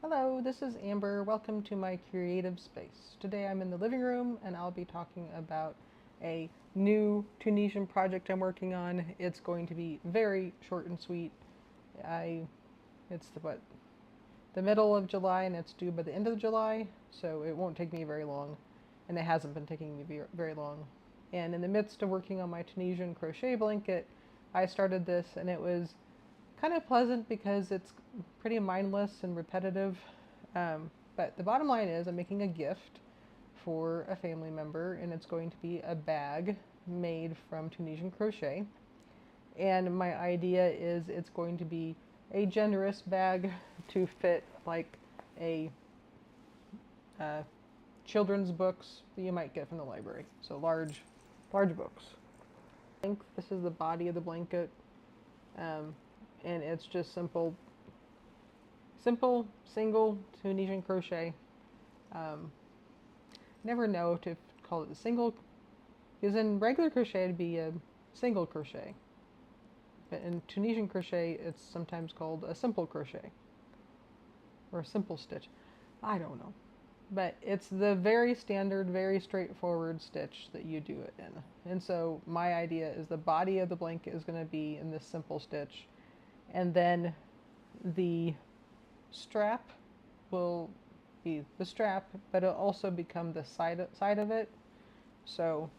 Hello, this is Amber. Welcome to my creative space. Today I'm in the living room and I'll be talking about a new Tunisian project I'm working on. It's going to be very short and sweet. It's the middle of July and it's due by the end of July, so it won't take me very long, and it hasn't been taking me very long. And in the midst of working on my Tunisian crochet blanket, I started this and it was kind of pleasant because it's pretty mindless and repetitive. But the bottom line is I'm making a gift for a family member, and it's going to be a bag made from Tunisian crochet. And my idea is it's going to be a generous bag to fit like a children's books that you might get from the library. So large books. I think this is the body of the blanket. And it's just simple single Tunisian crochet. Never know to call it a single, because in regular crochet it'd be a single crochet, but in Tunisian crochet it's sometimes called a simple crochet or a simple stitch. I don't know, but it's the very standard, very straightforward stitch that you do it in. And so my idea is the body of the blanket is going to be in this simple stitch, and then the strap will be the strap, but it'll also become the side of it. So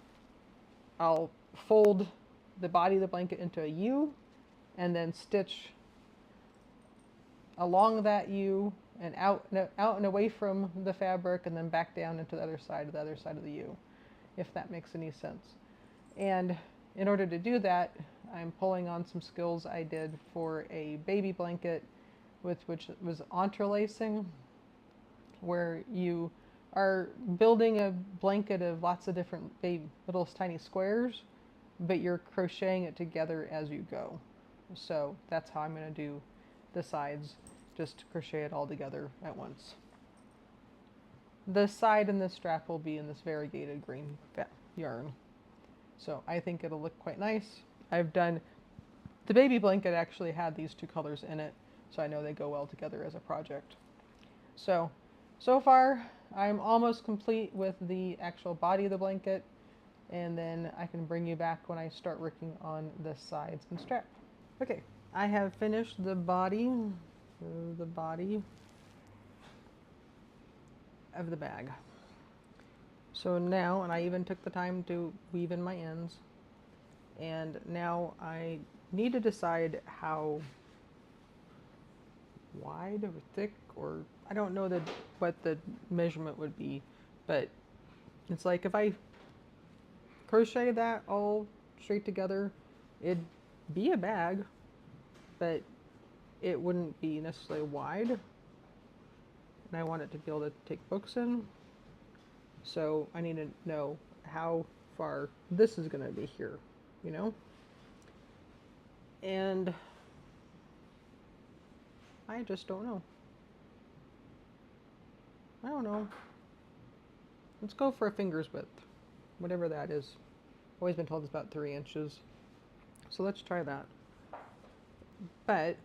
I'll fold the body of the blanket into a U and then stitch along that U and out and away from the fabric, and then back down into the other side of the U, if that makes any sense. And in order to do that, I'm pulling on some skills I did for a baby blanket, which was entrelacing, where you are building a blanket of lots of different little tiny squares, but you're crocheting it together as you go. So that's how I'm going to do the sides, just crochet it all together at once. The side and the strap will be in this variegated green yarn. So I think it'll look quite nice. The baby blanket actually had these two colors in it, so I know they go well together as a project. So far I'm almost complete with the actual body of the blanket, and then I can bring you back when I start working on the sides and strap. Okay, I have finished the body of the bag. So now, and I even took the time to weave in my ends, and now I need to decide how wide or thick, or I don't know what the measurement would be, but it's like if I crochet that all straight together, it'd be a bag, but it wouldn't be necessarily wide, and I want it to be able to take books in. So I need to know how far this is going to be here, you know? And I just don't know. I don't know. Let's go for a finger's width, whatever that is. Always been told it's about 3 inches. So let's try that. But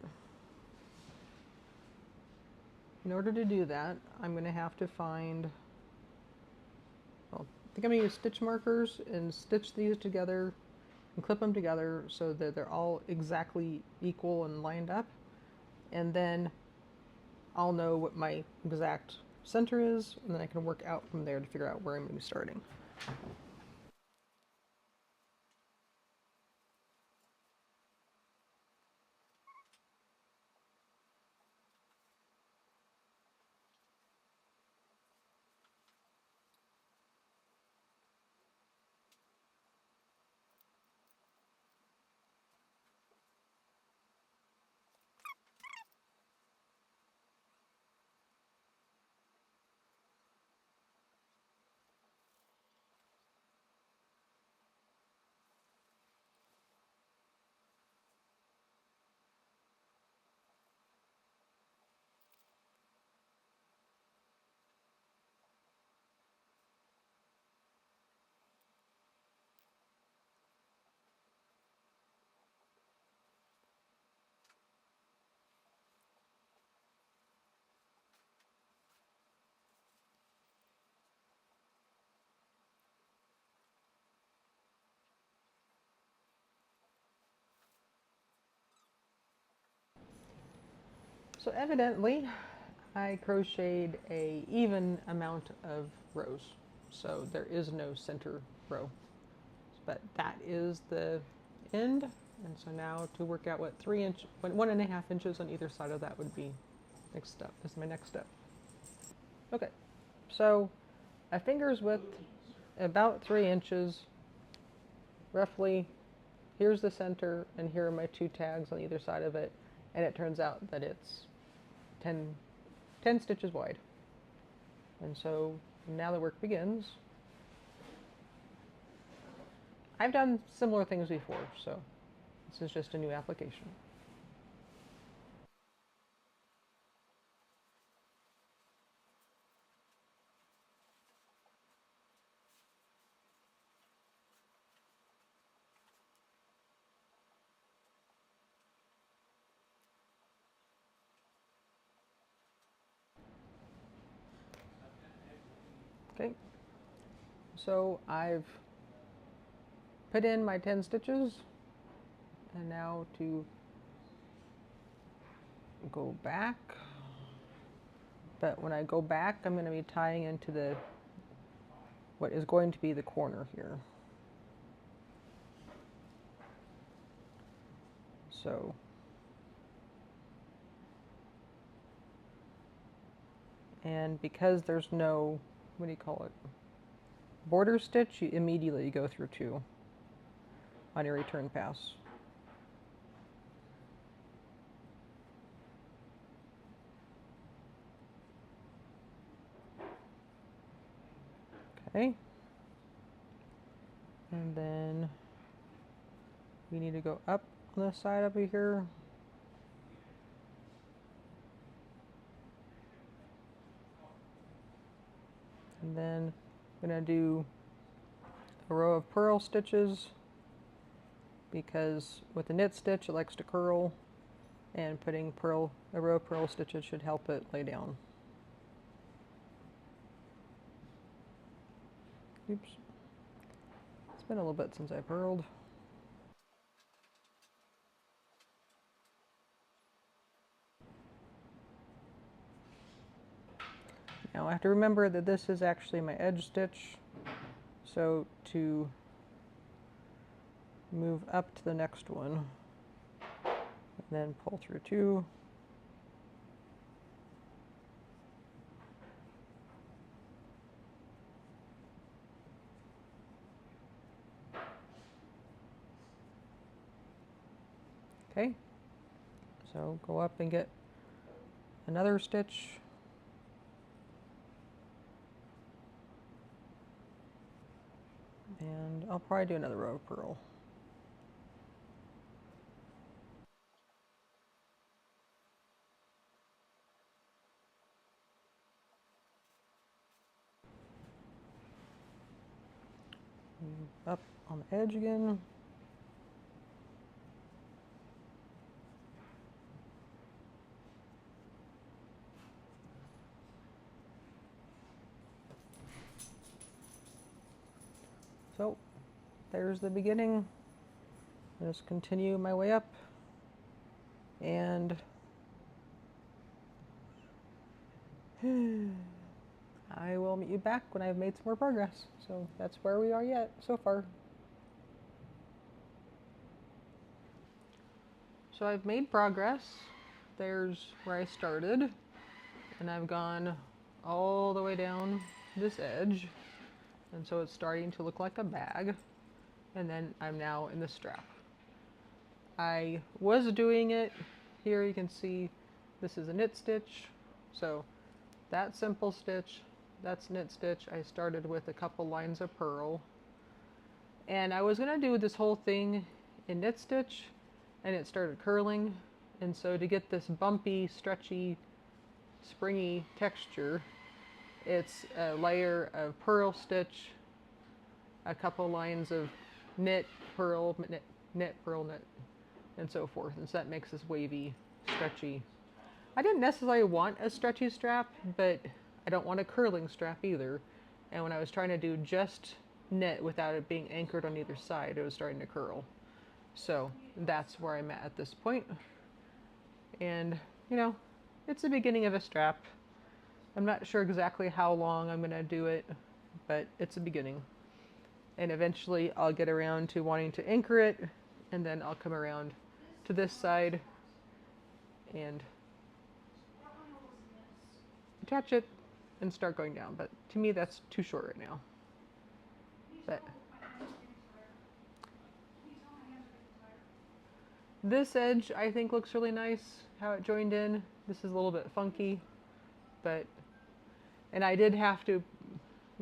in order to do that, I'm going to have to find, well, I think I'm going to use stitch markers and stitch these together and clip them together so that they're all exactly equal and lined up. And then I'll know what my exact center is, and then I can work out from there to figure out where I'm going to be starting. So evidently I crocheted a even amount of rows, so there is no center row, but that is the end. And so now to work out what 1.5 inches on either side of that would be next step, is my next step. Okay, so a finger's width, about 3 inches, roughly. Here's the center, and here are my 2 tags on either side of it, and it turns out that it's 10 stitches wide. And so now the work begins. I've done similar things before, so this is just a new application. Okay, so I've put in my 10 stitches, and now to go back. But when I go back, I'm going to be tying into what is going to be the corner here. So and because there's no, what do you call it, border stitch, you immediately go through 2 on your return pass. Okay, and then we need to go up on the side over here. And then I'm going to do a row of purl stitches, because with a knit stitch it likes to curl, and putting a row of purl stitches should help it lay down. Oops. It's been a little bit since I purled. Now I have to remember that this is actually my edge stitch, so to move up to the next one, and then pull through 2. Okay, so go up and get another stitch. And I'll probably do another row of purl. Up on the edge again. So there's the beginning. I'll just continue my way up, and I will meet you back when I've made some more progress. So that's where we are yet so far. So I've made progress. There's where I started, and I've gone all the way down this edge, and so it's starting to look like a bag, and then I'm now in the strap. I was doing it, here you can see this is a knit stitch, so that simple stitch, that's knit stitch. I started with a couple lines of purl, and I was going to do this whole thing in knit stitch, and it started curling, and so to get this bumpy, stretchy, springy texture, it's a layer of purl stitch, a couple lines of knit, purl, knit, purl, knit, and so forth, and so that makes this wavy, stretchy. I didn't necessarily want a stretchy strap, but I don't want a curling strap either, and when I was trying to do just knit without it being anchored on either side, it was starting to curl. So that's where I'm at this point. And, you know, it's the beginning of a strap. I'm not sure exactly how long I'm going to do it, but it's a beginning. And eventually I'll get around to wanting to anchor it, and then I'll come around to this side and attach it and start going down. But to me that's too short right now. But this edge I think looks really nice, how it joined in. This is a little bit funky, but, and I did have to,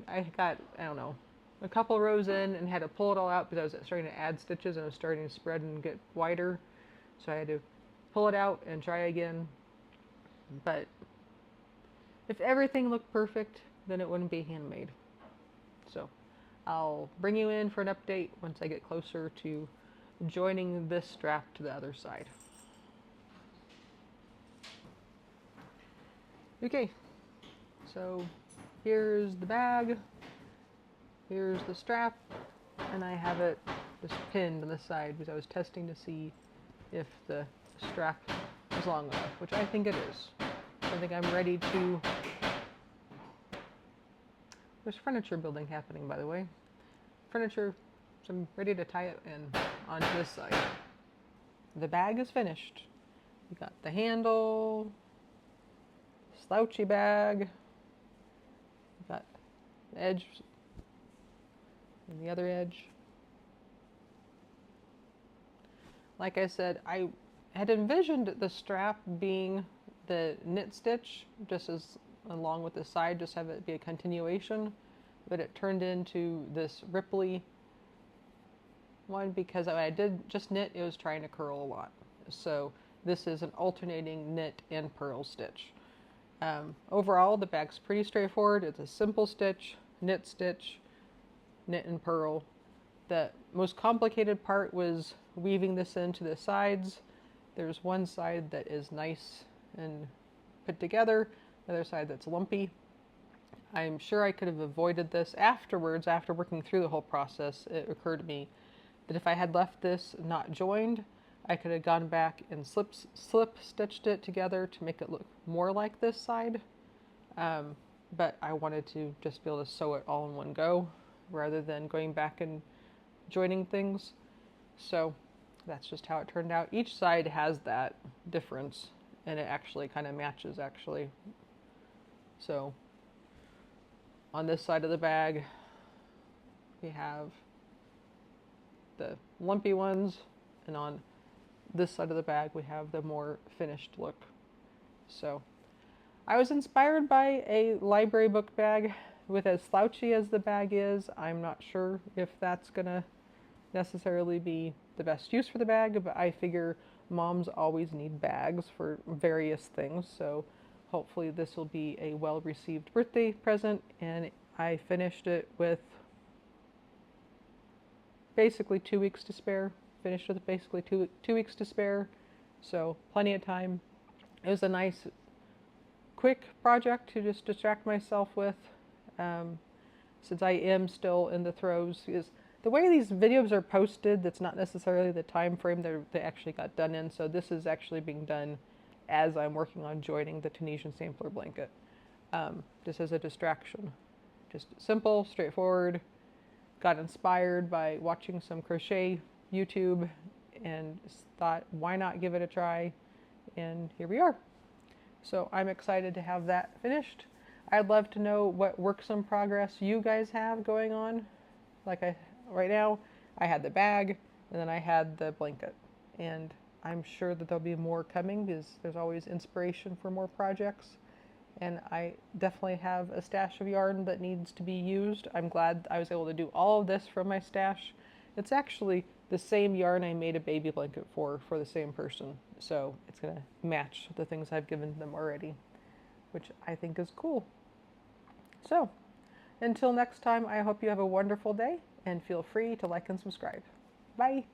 I got, I don't know, a couple rows in and had to pull it all out because I was starting to add stitches and it was starting to spread and get wider. So I had to pull it out and try again. But if everything looked perfect, then it wouldn't be handmade. So I'll bring you in for an update once I get closer to joining this strap to the other side. Okay, so here's the bag, here's the strap, and I have it just pinned on the side because I was testing to see if the strap is long enough, which I think it is. I think I'm ready to... There's furniture building happening, by the way. Furniture, so I'm ready to tie it in onto this side. The bag is finished. We got the handle, slouchy bag, we got the edge and the other edge. Like I said, I had envisioned the strap being the knit stitch, just as along with the side, just have it be a continuation, but it turned into this ripply one because when I did just knit, it was trying to curl a lot. So this is an alternating knit and purl stitch. Overall, the bag's pretty straightforward. It's a simple stitch, knit, knit and purl. The most complicated part was weaving this into the sides. There's one side that is nice and put together, the other side that's lumpy. I'm sure I could have avoided this afterwards. After working through the whole process, it occurred to me that if I had left this not joined, I could have gone back and slip stitched it together to make it look more like this side. But I wanted to just be able to sew it all in one go rather than going back and joining things. So that's just how it turned out. Each side has that difference and it actually kind of matches actually. So on this side of the bag, we have the lumpy ones, and on this side of the bag we have the more finished look. So I was inspired by a library book bag. With as slouchy as the bag is, I'm not sure if that's gonna necessarily be the best use for the bag, but I figure moms always need bags for various things, so hopefully this will be a well-received birthday present. And I finished it with basically 2 weeks to spare. Finished with basically two weeks to spare, so plenty of time. It was a nice, quick project to just distract myself with, since I am still in the throes. Because the way these videos are posted, that's not necessarily the time frame they actually got done in. So this is actually being done as I'm working on joining the Tunisian sampler blanket, just as a distraction. Just simple, straightforward. Got inspired by watching some crochet YouTube and thought, why not give it a try? And here we are. So I'm excited to have that finished. I'd love to know what works in progress you guys have going on. Right now, I had the bag and then I had the blanket. And I'm sure that there'll be more coming because there's always inspiration for more projects. And I definitely have a stash of yarn that needs to be used. I'm glad I was able to do all of this from my stash. It's actually the same yarn I made a baby blanket for the same person. So it's gonna match the things I've given them already, which I think is cool. So until next time, I hope you have a wonderful day and feel free to like and subscribe. Bye.